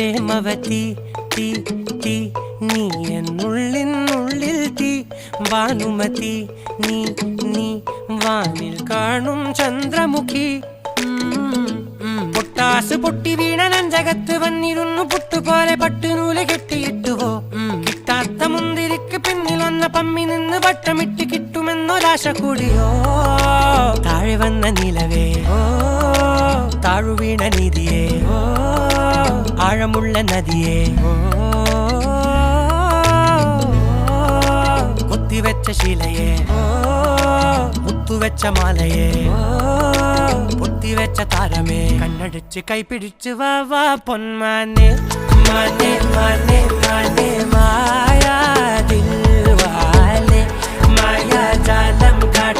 പ്രേമവതി തീ തീ നീ എന്നുള്ളിനുള്ളിൽ തീ ഭാനുമതി നീ നീ വാനിൽ കാണും ചന്ദ്രമുഖി പൊട്ടാസ് പൊട്ടി വീണ നെഞ്ചകത്ത് വന്നിരുന്നു പുട്ടുപോലെ പട്ടുനൂല് കെട്ടിയിട്ടുവോ കിട്ടാത്ത മുന്തിരിക്ക് പിന്നിൽ വന്ന പമ്മി നിന്ന് വട്ടമിട്ട് കിട്ടുമെന്നൊരാശ കൂടിയോ താഴെ വന്ന നിലവേ താഴു വീണ നിധിയേ ആഴമുള്ള നദിയേ കൊത്തിവെച്ച ശിലയേ മുത്തുവെച്ച മാലയേ പൊത്തിവെച്ച താരമേ കണ്ണടിച്ച് കൈപിടിച്ച് വാ വാ പൊന്മാനെ മാനെ മാനെ മാനെ മായാ ദിൽവാലെ മായാ ജാലം കാട്ടി